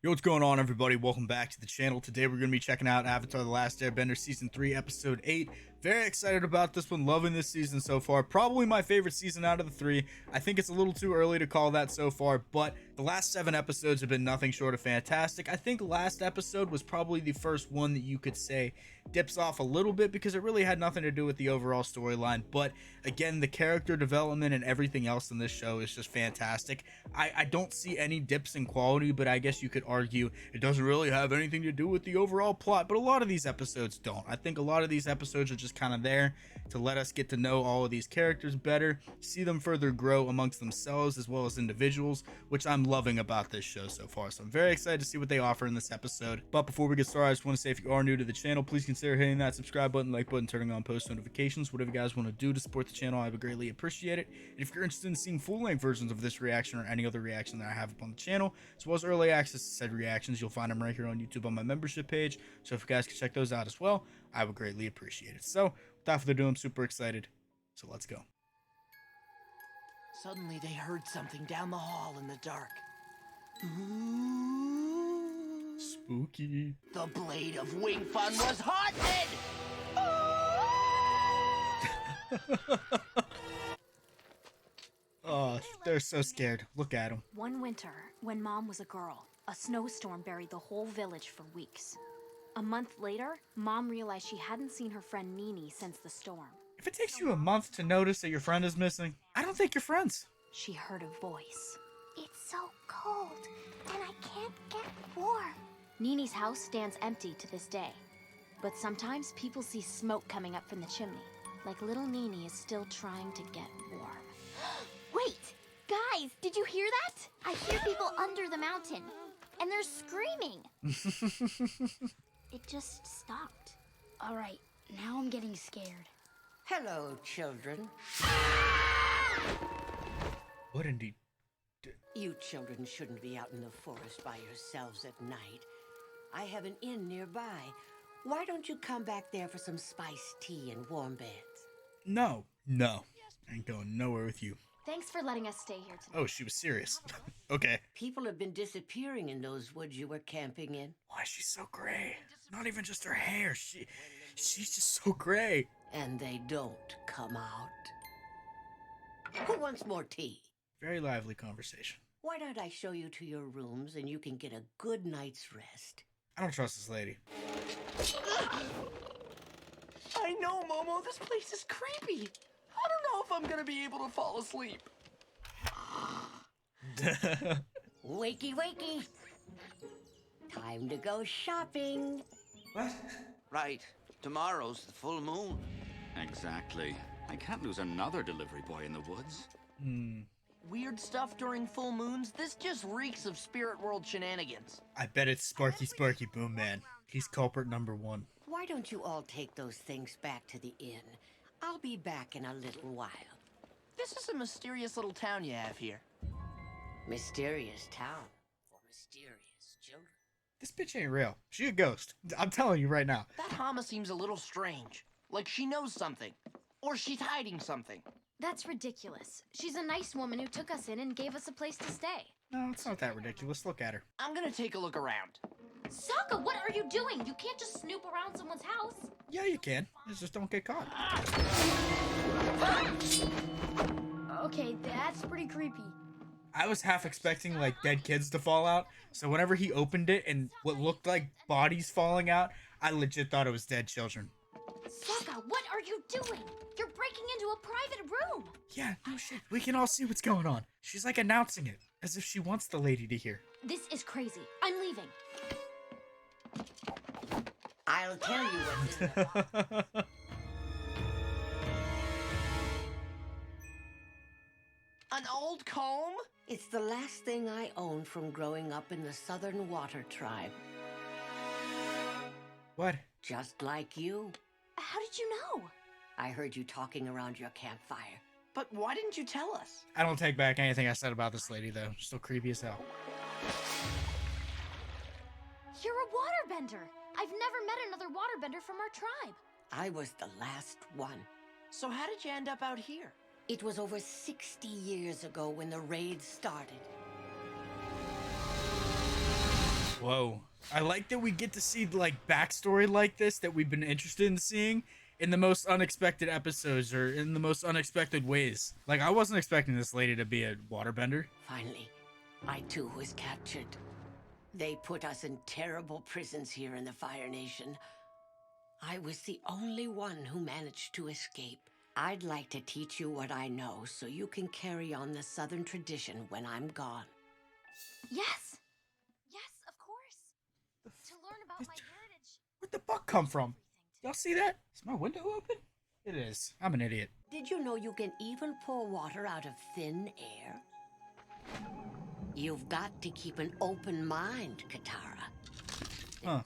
Yo, what's going on, everybody? Welcome back to the channel. Today we're going to be checking out Avatar: The Last Airbender Season 3, Episode 8. Very excited about this one. Loving this season so far. Probably my favorite season out of the three. I think it's a little too early to call that so far, but the last 7 episodes have been nothing short of fantastic. I think last episode was probably the first one that you could say dips off a little bit because it really had nothing to do with the overall storyline. But again, the character development and everything else in this show is just fantastic. I don't see any dips in quality, but I guess you could argue it doesn't really have anything to do with the overall plot, but a lot of these episodes don't. I think a lot of these episodes are just kind of there to let us get to know all of these characters better, see them further grow amongst themselves as well as individuals, which I'm loving about this show so far. So I'm very excited to see what they offer in this episode. But before we get started, I just want to say, if you are new to the channel, please consider hitting that subscribe button, like button, turning on post notifications, whatever you guys want to do to support the channel. I would greatly appreciate it. And if you're interested in seeing full-length versions of this reaction or any other reaction that I have up on the channel, as well as early access to said reactions, you'll find them right here on YouTube on my membership page. So if you guys could check those out as well, I would greatly appreciate it. So without further ado, I'm super excited. So let's go. Suddenly they heard something down the hall in the dark. Ooh. Spooky. The blade of Wing Fun was haunted! Oh, they're so scared. Look at them. One winter, when Mom was a girl, a snowstorm buried the whole village for weeks. A month later, Mom realized she hadn't seen her friend Nini since the storm. If it takes you a month to notice that your friend is missing, I don't think you're friends. She heard a voice. It's so cold, and I can't get warm. Nini's house stands empty to this day. But sometimes people see smoke coming up from the chimney, like little Nini is still trying to get warm. Wait, guys, did you hear that? I hear people under the mountain, and they're screaming. It just stopped. All right, now I'm getting scared. Hello, children. What indeed? You children shouldn't be out in the forest by yourselves at night. I have an inn nearby. Why don't you come back there for some spiced tea and warm beds? No. I ain't going nowhere with you. Thanks for letting us stay here tonight. Oh, she was serious. Okay. People have been disappearing in those woods you were camping in. Why is she so gray? Not even just her hair. She's just so gray. And they don't come out. Who wants more tea? Very lively conversation. Why don't I show you to your rooms and you can get a good night's rest? I don't trust this lady. I know, Momo, this place is creepy. I don't know if I'm gonna be able to fall asleep. Wakey, wakey. Time to go shopping. What? Right. Tomorrow's the full moon. Exactly. I can't lose another delivery boy in the woods. Weird stuff during full moons? This just reeks of spirit world shenanigans. I bet it's Sparky Boom Man. He's culprit number 1. Why don't you all take those things back to the inn? I'll be back in a little while. This is a mysterious little town you have here. Mysterious town for mysterious children. This bitch ain't real. She a ghost. I'm telling you right now. That Hama seems a little strange. Like she knows something. Or she's hiding something. That's ridiculous. She's a nice woman who took us in and gave us a place to stay. No, it's not that ridiculous. Look at her. I'm gonna take a look around. Sokka, what are you doing? You can't just snoop around someone's house. Yeah, you can. Just don't get caught. Okay, that's pretty creepy. I was half expecting like dead kids to fall out, so whenever he opened it and what looked like bodies falling out, I legit thought it was dead children. Sokka, what are you doing? You're breaking into a private room. Yeah, no shit. We can all see what's going on. She's like announcing it, as if she wants the lady to hear. This is crazy. I'm leaving. I'll tell you what's in the An old comb? It's the last thing I owned from growing up in the Southern Water Tribe. What? Just like you. How did you know? I heard you talking around your campfire. But why didn't you tell us? I don't take back anything I said about this lady, though. Still creepy as hell. You're a waterbender. I've never met another waterbender from our tribe. I was the last one. So how did you end up out here? It was over 60 years ago when the raid started. Whoa. I like that we get to see like backstory like this that we've been interested in seeing in the most unexpected episodes or in the most unexpected ways. Like, I wasn't expecting this lady to be a waterbender. Finally, I too was captured. They put us in terrible prisons here in the Fire Nation. I was the only one who managed to escape. I'd like to teach you what I know so you can carry on the Southern tradition when I'm gone. Yes. Yes, of course. To learn about my heritage. Where'd the buck come from? Y'all see that? Is my window open? It is. I'm an idiot. Did you know you can even pour water out of thin air? You've got to keep an open mind, Katara. Huh.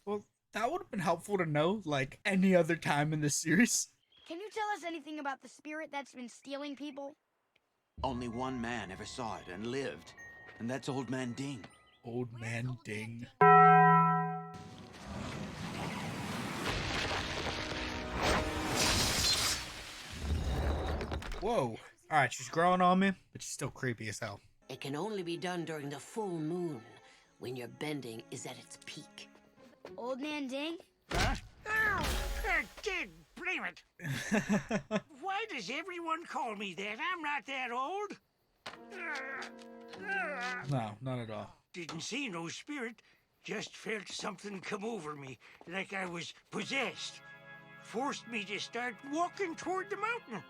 Well, that would have been helpful to know, like, any other time in this series. Can you tell us anything about the spirit that's been stealing people? Only one man ever saw it and lived, and that's Old Man Ding. Old Man Ding. Whoa. Alright, she's growing on me, but she's still creepy as hell. It can only be done during the full moon, when your bending is at its peak. Old Man Ding? Huh? Oh, did blame it. Why does everyone call me that? I'm not that old. No, not at all. Didn't see no spirit, just felt something come over me, like I was possessed. Forced me to start walking toward the mountain.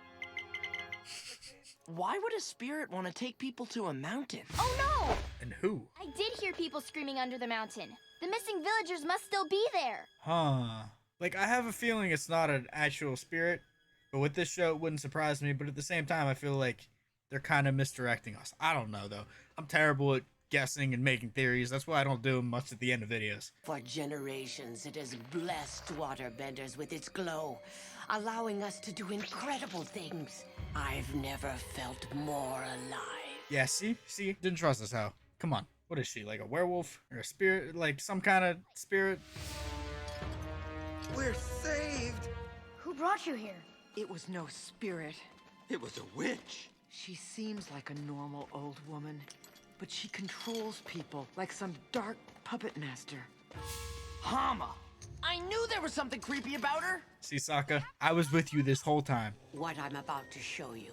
Why would a spirit want to take people to a mountain? Oh no! And who? I did hear people screaming under the mountain. The missing villagers must still be there. Huh. Like, I have a feeling it's not an actual spirit, but with this show, it wouldn't surprise me. But at the same time, I feel like they're kind of misdirecting us. I don't know, though. I'm terrible at guessing and making theories. That's why I don't do them much at the end of videos. For generations, it has blessed waterbenders with its glow, allowing us to do incredible things. I've never felt more alive. Yeah, see? Didn't trust us, how? Come on. What is she, like a werewolf? Or a spirit? Like some kind of spirit? We're saved! Who brought you here? It was no spirit. It was a witch. She seems like a normal old woman, but she controls people like some dark puppet master. Hama! I knew there was something creepy about her! See, Sokka? I was with you this whole time. What I'm about to show you,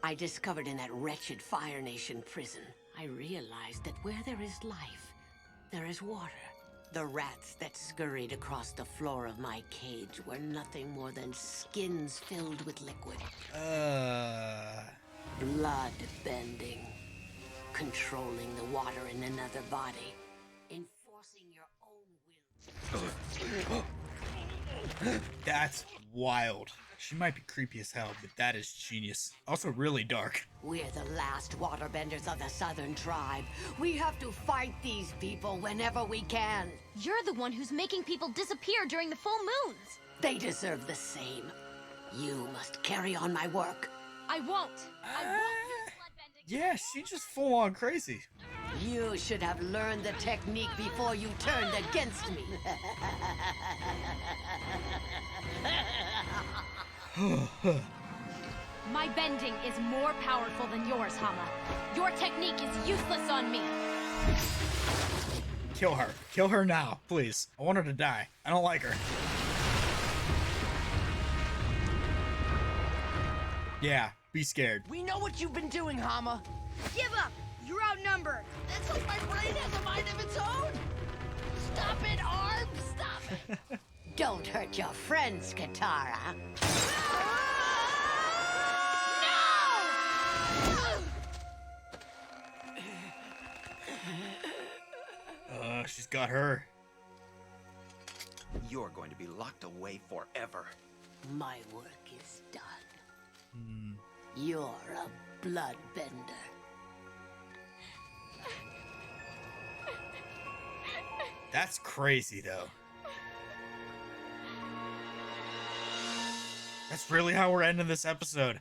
I discovered in that wretched Fire Nation prison. I realized that where there is life, there is water. The rats that scurried across the floor of my cage were nothing more than skins filled with liquid. Blood bending. Controlling the water in another body. Enforcing your own will. That's wild. She might be creepy as hell, but that is genius. Also really dark. We're the last waterbenders of the Southern Tribe. We have to fight these people whenever we can. You're the one who's making people disappear during the full moons. They deserve the same. You must carry on my work. I won't. I won't use bloodbending. Yeah, she just full on crazy. You should have learned the technique before you turned against me. My bending is more powerful than yours, Hama. Your technique is useless on me. Kill her. Kill her now, please. I want her to die. I don't like her. Yeah, be scared. We know what you've been doing, Hama! Give up! You're outnumbered! That's like my brain has a mind of its own! Stop it, Arm! Stop it! Don't hurt your friends, Katara. She's got her. You're going to be locked away forever. My work is done. You're a bloodbender. That's crazy, though. That's really how we're ending this episode.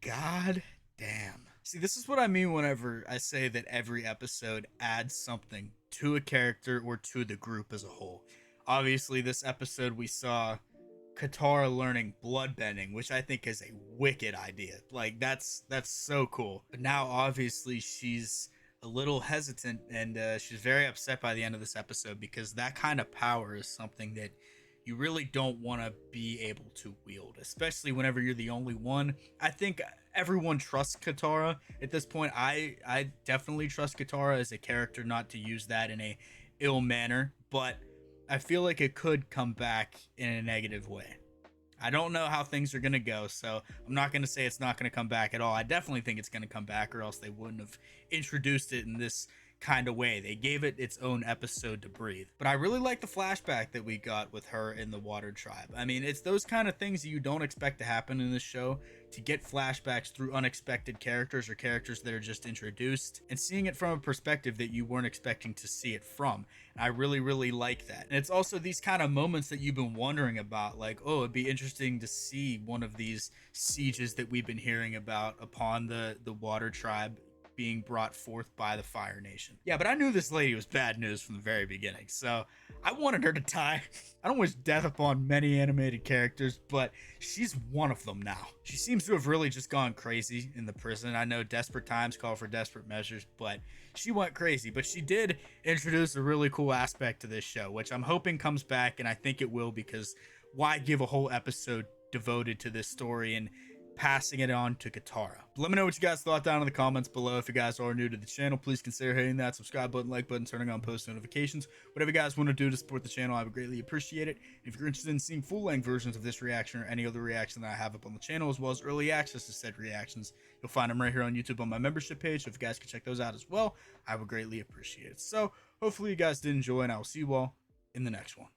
God damn. See, this is what I mean whenever I say that every episode adds something to a character or to the group as a whole. Obviously, this episode we saw Katara learning bloodbending, which I think is a wicked idea. Like, that's so cool. But now, obviously, she's a little hesitant, and she's very upset by the end of this episode because that kind of power is something that you really don't want to be able to wield, especially whenever you're the only one. I think everyone trusts Katara at this point. I definitely trust Katara as a character not to use that in a ill manner, but I feel like it could come back in a negative way. I don't know how things are going to go, so I'm not going to say it's not going to come back at all. I definitely think it's going to come back, or else they wouldn't have introduced it in this kind of way. They gave it its own episode to breathe. But I really like the flashback that we got with her in the Water Tribe. I mean, it's those kind of things that you don't expect to happen in this show, to get flashbacks through unexpected characters or characters that are just introduced, and seeing it from a perspective that you weren't expecting to see it from. And I really, really like that. And it's also these kind of moments that you've been wondering about, like, oh, it'd be interesting to see one of these sieges that we've been hearing about upon the Water Tribe being brought forth by the Fire Nation. Yeah, but I knew this lady was bad news from the very beginning, so I wanted her to die. I don't wish death upon many animated characters, but she's one of them now. She seems to have really just gone crazy in the prison. I know desperate times call for desperate measures, but she went crazy. But she did introduce a really cool aspect to this show, which I'm hoping comes back, and I think it will, because why give a whole episode devoted to this story and passing it on to Katara? Let me know what you guys thought down in the comments below. If you guys are new to the channel, please consider hitting that subscribe button, like button, turning on post notifications. Whatever you guys want to do to support the channel, I would greatly appreciate it. If you're interested in seeing full-length versions of this reaction or any other reaction that I have up on the channel, as well as early access to said reactions, you'll find them right here on YouTube on my membership page. So if you guys could check those out as well, I would greatly appreciate it. So hopefully you guys did enjoy, and I will see you all in the next one.